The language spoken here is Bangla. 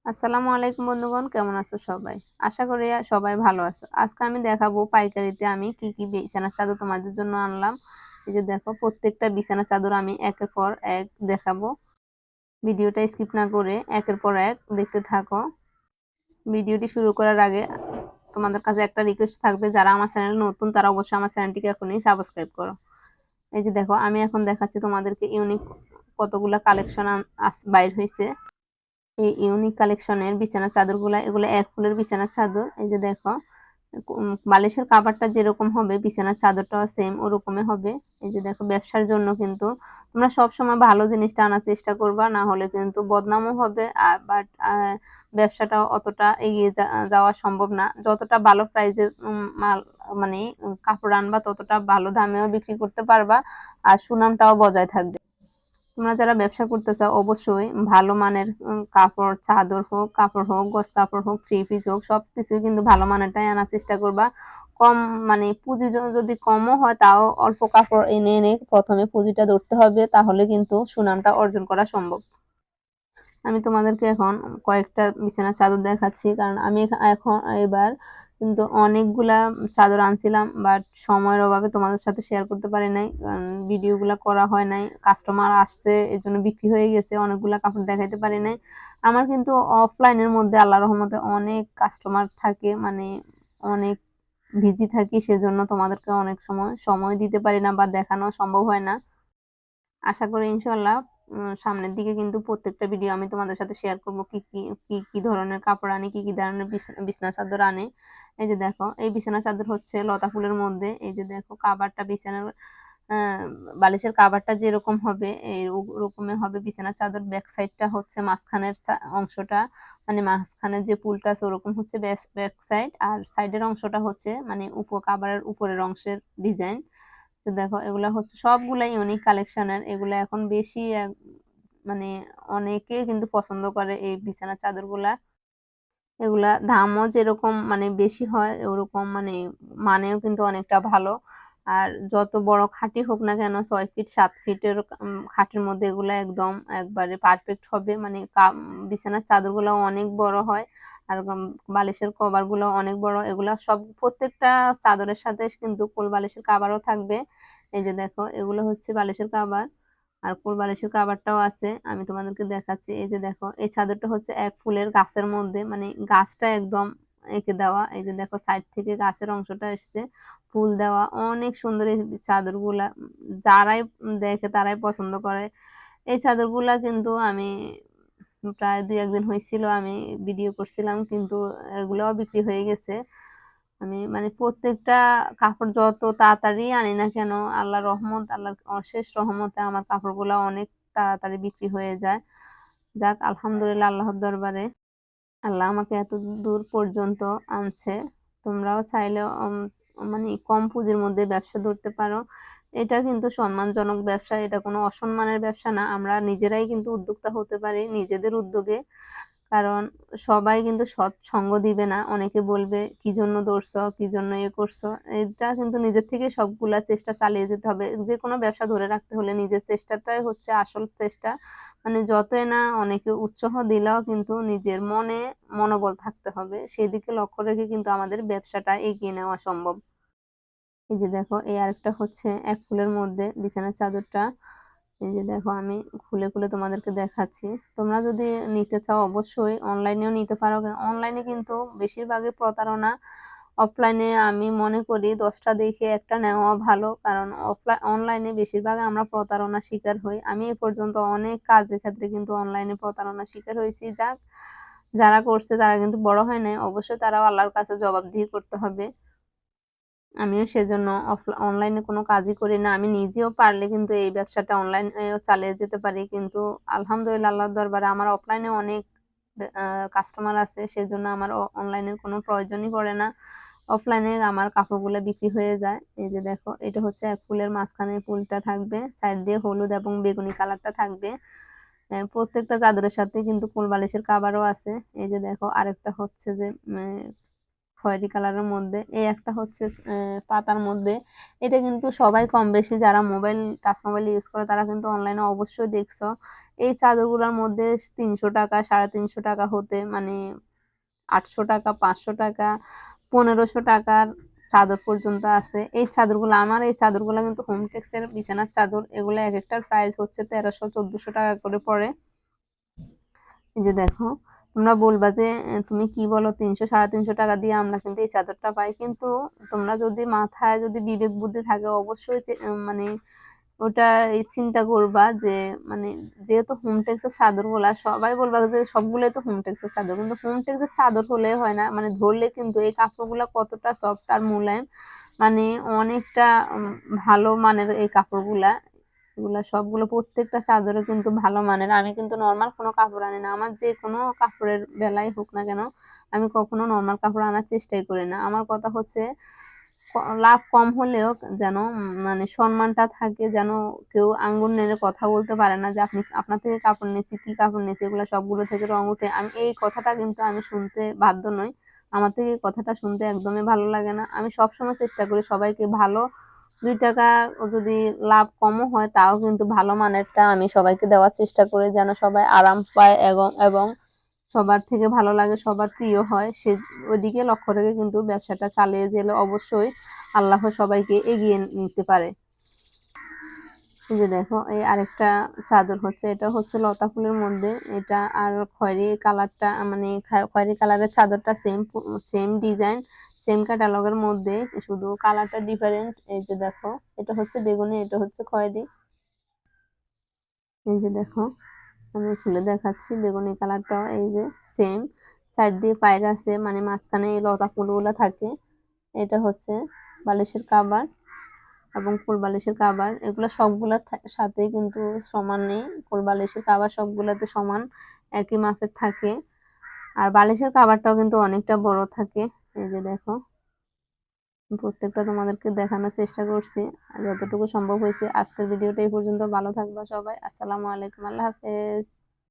আসসালামু আলাইকুম বন্ধুগণ, কেমন আছো সবাই? আশা করি সবাই ভালো আছো। আজকে আমি দেখাবো পাইকারিতে আমি কি কি বিছানার চাদর তোমাদের জন্য আনলাম। এই যে দেখো, প্রত্যেকটা বিছানার চাদর আমি একের পর এক দেখাবো। ভিডিওটা স্কিপ না করে একের পর এক দেখতে থাকো। ভিডিওটি শুরু করার আগে তোমাদের কাছে একটা রিকোয়েস্ট থাকবে, যারা আমার চ্যানেলে নতুন তারা অবশ্যই আমার চ্যানেলটিকে এখনই সাবস্ক্রাইব করো। এই যে দেখো, আমি এখন দেখাচ্ছি তোমাদেরকে ইউনিক কতগুলা কালেকশন বাইর হয়েছে। এই ইউনিক কালেকশনের বিছানার চাদরগুলা, এগুলো এক ফুলের বিছানার চাদর। এই যে দেখো, বালিশের কাভারটা যেরকম হবে বিছানার চাদরটাও সেম ওরকমই হবে। এই যে দেখো, ব্যবসার জন্য কিন্তু তোমরা সব সময় ভালো জিনিসটা আনার চেষ্টা করবা, না হলে কিন্তু বদনামও হবে। আর বাট ব্যবসাটা অতটা এগিয়ে যাওয়া সম্ভব না। যতটা ভালো প্রাইজের মাল মানে কাপড় আনবা, ততটা ভালো দামেও বিক্রি করতে পারবা, আর সুনামটাও বজায় থাকবে। তোমরা যারা ব্যবসা করতে চাও অবশ্যই ভালো মানের কাপড়, চাদর হোক, কাপড় হোক, গজ কাপড় হোক, থ্রি পিস হোক, সবকিছুই কিন্তু ভালো মানেরটাই আনার চেষ্টা করবা। কম মানে পুঁজি যদি কমও হয়, তাও অল্প কাপড় এনে এনে প্রথমে পুঁজিটা ধরতে হবে, তাহলে কিন্তু সুনামটা অর্জন করা সম্ভব। আমি তোমাদেরকে এখন কয়েকটা বিছানার চাদর দেখাচ্ছি, কারণ আমি এখন এবার কিন্তু অনেকগুলা চাদর আনছিলাম, বাট সময়ের অভাবে তোমাদের সাথে শেয়ার করতে পারি নাই। ভিডিওগুলা করা হয় নাই, কাস্টমার আসছে এর জন্য বিক্রি হয়ে গেছে, অনেকগুলা কাপড় দেখাইতে পারি নাই। আমার কিন্তু অফলাইনের মধ্যে আল্লাহ রহমতে অনেক কাস্টমার থাকে, মানে অনেক বিজি থাকি, সেজন্য তোমাদেরকে অনেক সময় সময় দিতে পারি না বা দেখানো সম্ভব হয় না। আশা করি ইনশাল্লাহ সামনের দিকে কিন্তু প্রত্যেকটা ভিডিও আমি তোমাদের সাথে শেয়ার করব, কি কি কি কি ধরনের কাপড় আনে, কি কি ধরনের বিছানা চাদর আনে। এই যে দেখো, এই বিছানা চাদর হচ্ছে লতা ফুলের মধ্যে। এই যে দেখো, কাভারটা বিছানার আহ, বালিশের কাভারটা যেরকম হবে এই রকমের হবে বিছানার চাদর। ব্যাক সাইডটা হচ্ছে মাঝখানের অংশটা, মানে মাঝখানের যে পুলটা আছে ওরকম হচ্ছে ব্যাক সাইড, আর সাইডের অংশটা হচ্ছে মানে কাভারের উপরের অংশের ডিজাইন। তো দেখো, এগুলা হচ্ছে সবগুলাই ইউনিক কালেকশনের। এগুলা এখন বেশি মানে অনেকে কিন্তু পছন্দ করে এই বিছানার চাদরগুলা। এগুলা দামও যেরকম মানে বেশি হয়, ওরকম মানে মানেও কিন্তু অনেকটা ভালো। আর যত বড় খাটই হোক না কেন, 6 ফিট 7 ফিটের খাটের মধ্যে এগুলা একদম একবারে পারফেক্ট হবে। মানে বিছানার চাদরগুলো অনেক বড় হয়, আর বালিশের কভার গুলো অনেক বড়। এগুলা সব প্রত্যেকটা চাদরের সাথে কিন্তু কোল বালিশের কাভারও থাকবে। এই যে দেখো, এগুলো হচ্ছে বালিশের কাভার, আর কোল বালিশের কাভারটাও আছে, আমি তোমাদেরকে দেখাচ্ছি। এই যে দেখো, এই চাদরটা হচ্ছে এক ফুলের গাছের মধ্যে, মানে গাছটা একদম এঁকে দেওয়া। এই যে দেখো, সাইড থেকে গাছের অংশটা এসছে, ফুল দেওয়া, অনেক সুন্দর এই চাদরগুলা। যারাই দেখে তারাই পছন্দ করে এই চাদরগুলা। কিন্তু আমি প্রায় 2-1 দিন হয়েছিল আমি ভিডিও করছিলাম, কিন্তু এগুলোও বিক্রি হয়ে গেছে। আমি মানে প্রত্যেকটা কাপড় যত তাড়াতাড়ি আনি না কেন, আল্লাহর রহমত, আল্লাহর অশেষ রহমতে আমার কাপড়গুলো অনেক তাড়াতাড়ি বিক্রি হয়ে যায়। যাক, আলহামদুলিল্লাহ, আল্লাহর দরবারে আল্লাহ আমাকে এত দূর পর্যন্ত আনছে। তোমরাও চাইলে মানে কম পুঁজির মধ্যে ব্যবসা ধরতে পারো। এটা কিন্তু সম্মানজনক ব্যবসা, এটা কোনো অসম্মানের ব্যবসা না। আমরা নিজেরাই কিন্তু উদ্যোক্তা হতে পারি নিজেদের উদ্যোগে, কারণ সবাই কিন্তু সৎ সঙ্গ দিবে না। অনেকে বলবে কি জন্য ধরছো, কি জন্য এ করছো। এটা কিন্তু নিজের থেকে সবগুলা চেষ্টা চালিয়ে যেতে হবে। যে কোনো ব্যবসা ধরে রাখতে হলে নিজের চেষ্টাটাই হচ্ছে আসল চেষ্টা। মানে যতই না অনেকে উৎসাহ দিলেও কিন্তু নিজের মনে মনোবল থাকতে হবে, সেদিকে লক্ষ্য রেখে কিন্তু আমাদের ব্যবসাটা এগিয়ে নেওয়া সম্ভব। এই যে দেখো, এই আরেকটা হচ্ছে এক ফুলের মধ্যে বিছানার চাদরটা। এই যে দেখো, আমি খুলে খুলে তোমাদেরকে দেখাচ্ছি। তোমরা যদি নিতে চাও অবশ্যই অনলাইনেও নিতে পারো। অনলাইনে কিন্তু বেশিরভাগই প্রতারণা। অফলাইনে আমি মনে করি 10টা দেখে একটা নেওয়া ভালো, কারণ অনলাইনে বেশিরভাগ আমরা প্রতারণা শিকার হই। আমি এ পর্যন্ত অনেক কাজের ক্ষেত্রে কিন্তু অনলাইনে প্রতারণা শিকার হয়েছি। যাক, যারা করছে তারা কিন্তু বড় হয় নাই, অবশ্যই তারাও আল্লাহর কাছে জবাবদিহি করতে হবে। আমিও সেজন্য অনলাইনে কোনো কাজই করি না। আমি নিজেও পারলে কিন্তু এই ব্যবসাটা অনলাইনেও চালিয়ে যেতে পারি, কিন্তু আলহামদুলিল্লাহ আল্লাহর দরবারে আমার অফলাইনে অনেক কাস্টমার আছে, সেজন্য আমার অনলাইনের কোনো প্রয়োজনই পড়ে না। অফলাইনে আমার কাপড়গুলো বিক্রি হয়ে যায়। এই যে দেখো, এটা হচ্ছে এক ফুলের মাঝখানে ফুলটা থাকবে, সাইড দিয়ে হলুদ এবং বেগুনি কালারটা থাকবে। প্রত্যেকটা চাদরের সাথে কিন্তু কোল বালিশের কাভারও আছে। এই যে দেখো, আরেকটা হচ্ছে যে খয়েরি কালারের মধ্যে, এই একটা হচ্ছে পাতার মধ্যে। এটা কিন্তু সবাই কম বেশি যারা টাচ মোবাইল ইউজ করে তারা কিন্তু অনলাইনে অবশ্যই দেখছো। এই চাদরগুলোর মধ্যে 300 টাকা, 350 টাকা হতে মানে 800 টাকা, 500 টাকা, 1500 টাকার চাদর পর্যন্ত আছে। এই চাদরগুলো কিন্তু হোমটেক্স এর বিছানার চাদর। এগুলো এক একটার প্রাইস হচ্ছে 1300-1400 টাকা করে পড়ে। এই যে দেখো, তোমরা বলবা যে তুমি কি বলো, 300-350 টাকা দিয়ে আমরা কিন্তু এই চাদরটা পাই। কিন্তু তোমরা যদি মাথায় যদি বিবেক বুদ্ধি থাকে অবশ্যই মানে ওটা এই চিন্তা করবা যে মানে যেহেতু হোমটেক্সের চাদরগুলা সবাই বলবা যে সবগুলোই তো হোমটেক্সের চাদর, কিন্তু হোমটেক্সের চাদর হলে হয় না, মানে ধরলে কিন্তু এই কাপড়গুলা কতটা সফট আর মোলায়েম, মানে অনেকটা ভালো মানের এই কাপড়গুলা। এগুলা সবগুলো প্রত্যেকটা চাদরে কিন্তু ভালো মানের। আমি কিন্তু নর্মাল কোনো কাপড় আনি না, আমার যে কোনো কাপড়ের বেলাই হোক না কেন আমি কখনো নর্মাল কাপড় আনার চেষ্টাই করি না। আমার কথা হচ্ছে লাভ কম হলেও যেন মানে সম্মানটা থাকে, যেন কেউ আঙ্গুল নেড়ে কথা বলতে পারে না যে আপনি আপনার থেকে কাপড় নিয়েছি, কি কাপড় নিয়েছি, এগুলো সবগুলো থেকে রং উঠে। আমি এই কথাটা কিন্তু আমি শুনতে বাধ্য নই, আমার থেকে এই কথাটা শুনতে একদমই ভালো লাগে না। আমি সবসময় চেষ্টা করি সবাইকে ভালো, 2 টাকা যদি লাভ কমও হয় তাও কিন্তু ভালো মানেরটা আমি সবাইকে দেওয়ার চেষ্টা করি, যেন সবাই আরাম পায় এবং সবার থেকে ভালো লাগে, সবার প্রিয় হয়। ওইদিকে লক্ষ্য রেখে কিন্তু ব্যবসাটা চালিয়ে গেলে অবশ্যই আল্লাহ সবাইকে এগিয়ে নিতে পারে। এই যে দেখো, এই আরেকটা চাদর হচ্ছে, এটা হচ্ছে লতা ফুলের মধ্যে। এটা আর খয়েরি কালারটা মানে খয়েরি কালারের চাদরটা সেম সেম ডিজাইন, সেম ক্যাটালগের মধ্যে, শুধু কালারটা ডিফারেন্ট। এই যে দেখো, এটা হচ্ছে বেগুনি, এটা হচ্ছে খয়েরি। এই যে দেখো, আমি খুলে দেখাচ্ছি, বেগুনি কালারটাও এই যে সেম, সাইড দিয়ে পায়রা আছে, মানে মাঝখানে এই লতা ফুলগুলো থাকে। এটা হচ্ছে বালিশের কাভার এবং কোল বালিশের কাভার, এগুলো সবগুলোর সাথে কিন্তু সমান নেই। কোল বালিশের কাভার সবগুলোতে সমান একই মাপের থাকে, আর বালিশের কাভারটাও কিন্তু অনেকটা বড় থাকে। এই যে দেখো, প্রত্যেকটা তোমাদেরকে দেখানোর চেষ্টা করছি যতটুকু সম্ভব হয়েছে। আজকের ভিডিওটা এই পর্যন্ত, ভালো থাকবা সবাই, আসসালামু আলাইকুম, আল্লাহ হাফেজ।